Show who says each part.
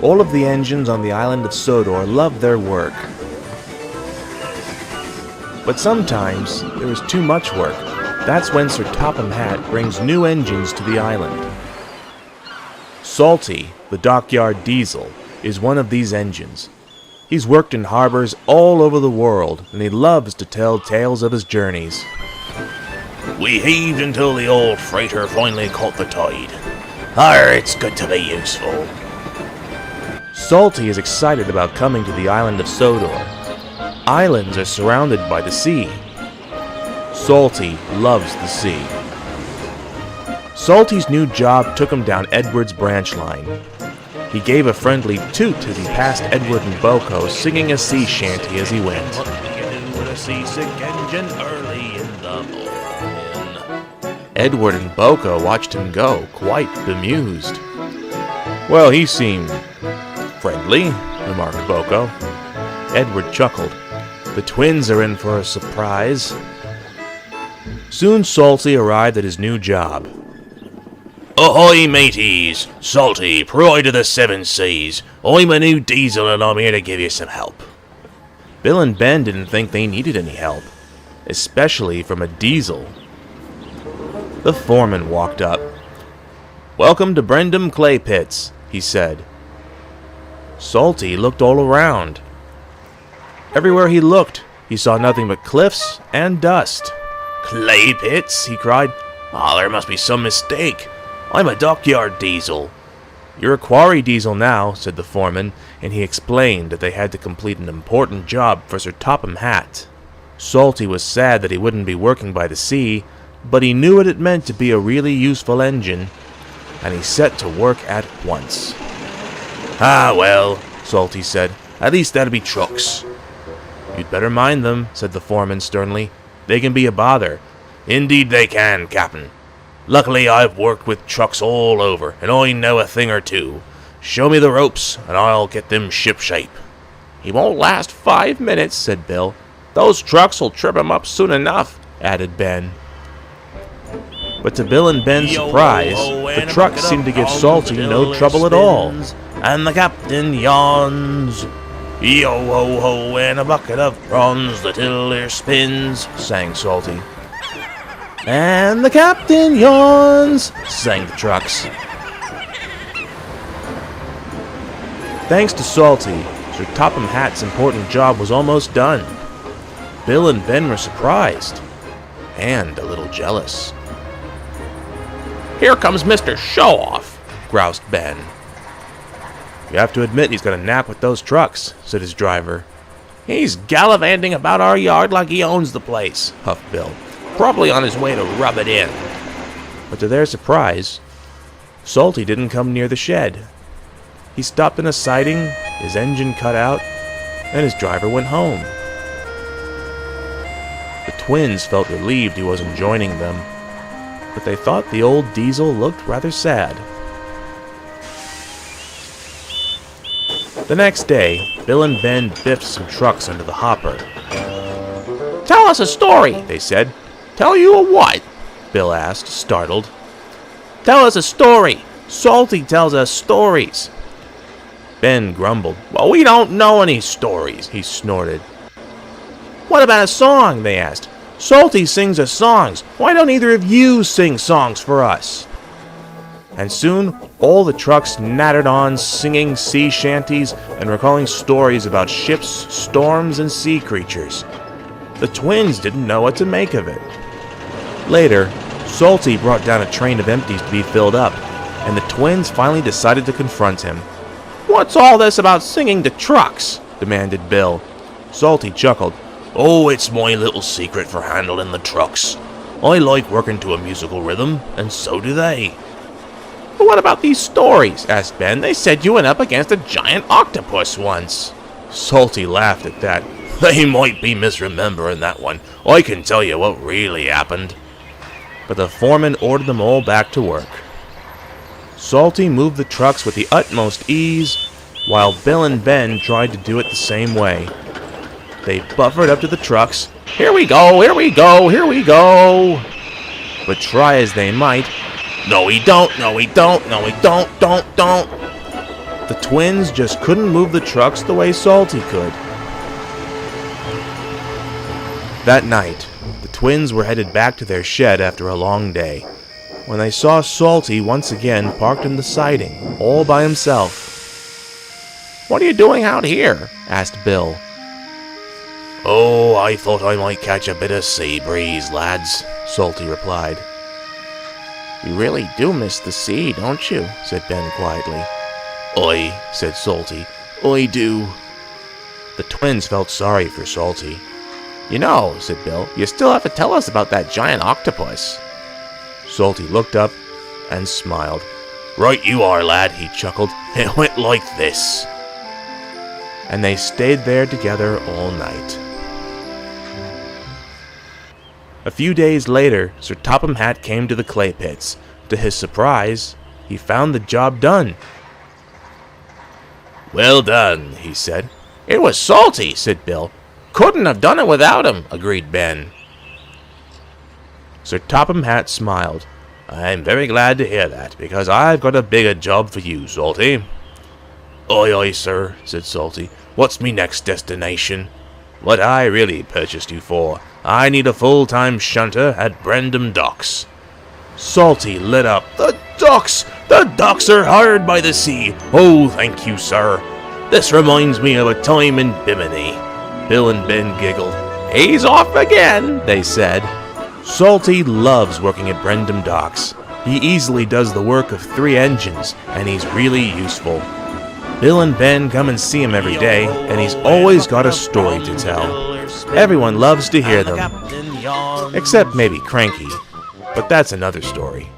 Speaker 1: All of the engines on the island of Sodor loved their work. But sometimes there is too much work. That's when Sir Topham Hatt brings new engines to the island. Salty, the Dockyard Diesel, is one of these engines. He's worked in harbors all over the world, and he loves to tell tales of his journeys.
Speaker 2: We heaved until the old freighter finally caught the tide. Arr, it's good to be useful.
Speaker 1: Salty is excited about coming to the island of Sodor. Islands are surrounded by the sea. Salty loves the sea. Salty's new job took him down Edward's branch line. He gave a friendly toot as he passed Edward and BoCo singing a sea shanty as he went.
Speaker 2: What do you do with a seasick engine early in the morning?
Speaker 1: Edward and BoCo watched him go, quite bemused. Well, he seemed friendly, remarked BoCo. Edward chuckled. The twins are in for a surprise. Soon Salty arrived at his new job.
Speaker 2: Ahoy, mateys! Salty, pride of the seven seas. I'm a new diesel and I'm here to give you some help.
Speaker 1: Bill and Ben didn't think they needed any help, especially from a diesel. The foreman walked up. "Welcome to Brendam Clay Pits," he said. Salty looked all around. Everywhere he looked, he saw nothing but cliffs and dust.
Speaker 2: Clay pits? He cried. Ah, there must be some mistake. I'm a Dockyard Diesel.
Speaker 1: "You're a Quarry Diesel now," said the foreman, and he explained that they had to complete an important job for Sir Topham Hatt. Salty was sad that he wouldn't be working by the sea, but he knew what it meant to be a really useful engine, and he set to work at once.
Speaker 2: Ah, well, Salty said. At least that'll be trucks.
Speaker 1: "You'd better mind them," said the foreman sternly. "They can be a bother."
Speaker 2: "Indeed they can, Captain. Luckily I've worked with trucks all over, and I know a thing or two. Show me the ropes, and I'll get them shipshape."
Speaker 1: "He won't last 5 minutes," said Bill. "Those trucks will trip him up soon enough," added Ben. But to Bill and Ben's surprise, the trucks seemed to give Salty no trouble at all.
Speaker 2: And the captain yawns. Yo-ho-ho, and a bucket of prawns, the tiller spins, sang Salty.
Speaker 1: "And the captain yawns," sang the trucks. Thanks to Salty, Sir Topham Hatt's important job was almost done. Bill and Ben were surprised, and a little jealous.
Speaker 2: "Here comes Mr. Show-Off," groused Ben.
Speaker 1: "You have to admit he's got a knack with those trucks," said his driver.
Speaker 2: "He's gallivanting about our yard like he owns the place," huffed Bill. "Probably on his way to rub it in."
Speaker 1: But to their surprise, Salty didn't come near the shed. He stopped in a siding, his engine cut out, and his driver went home. The twins felt relieved he wasn't joining them, but they thought the old diesel looked rather sad. The next day, Bill and Ben biffed some trucks under the hopper.
Speaker 2: "Tell us a story," they said. "Tell you a what?"
Speaker 1: Bill asked, startled.
Speaker 2: "Tell us a story. Salty tells us stories."
Speaker 1: Ben grumbled.
Speaker 2: "Well, we don't know any stories," he snorted.
Speaker 1: "What about a song?" they asked. "Salty sings us songs. Why don't either of you sing songs for us?" And soon, all the trucks nattered on, singing sea shanties and recalling stories about ships, storms, and sea creatures. The twins didn't know what to make of it. Later, Salty brought down a train of empties to be filled up, and the twins finally decided to confront him. "What's all this about singing to trucks?" demanded Bill. Salty chuckled.
Speaker 2: "Oh, it's my little secret for handling the trucks. I like working to a musical rhythm, and so do they."
Speaker 1: "But what about these stories?" asked Ben. "They said you went up against a giant octopus once." Salty laughed at that.
Speaker 2: "They might be misremembering that one. I can tell you what really happened."
Speaker 1: But the foreman ordered them all back to work. Salty moved the trucks with the utmost ease, while Bill and Ben tried to do it the same way. They buffered up to the trucks. "Here we go, here we go, here we go!" But try as they might,
Speaker 2: "No, we don't, no, we don't, no, we don't.
Speaker 1: the twins just couldn't move the trucks the way Salty could. That night, the twins were headed back to their shed after a long day, when they saw Salty once again parked in the siding, all by himself. "What are you doing out here?" asked Bill.
Speaker 2: "Oh, I thought I might catch a bit of sea breeze, lads," Salty replied.
Speaker 1: "You really do miss the sea, don't you?" said Ben quietly.
Speaker 2: "Aye," said Salty, "I do."
Speaker 1: The twins felt sorry for Salty. "You know," said Bill, "you still have to tell us about that giant octopus." Salty looked up and smiled.
Speaker 2: "Right you are, lad," he chuckled. "It went like this."
Speaker 1: And they stayed there together all night. A few days later, Sir Topham Hatt came to the clay pits. To his surprise, he found the job done.
Speaker 2: "Well done," he said.
Speaker 1: "It was Salty," said Bill. "Couldn't have done it without him," agreed Ben. Sir Topham Hatt smiled.
Speaker 2: "I'm very glad to hear that, because I've got a bigger job for you, Salty." "Aye, aye, sir," said Salty. "What's me next destination?" "What I really purchased you for. I need a full-time shunter at Brendam docks."
Speaker 1: Salty lit up.
Speaker 2: The docks! The docks are hard by the sea! Oh, thank you, sir. This reminds me of a time in Bimini." Bill and Ben giggled.
Speaker 1: "He's off again," they said. Salty loves working at Brendam docks. He easily does the work of 3 engines, and he's really useful. Bill and Ben come and see him every day, and he's always got a story to tell. Everyone loves to hear them, except maybe Cranky, but that's another story.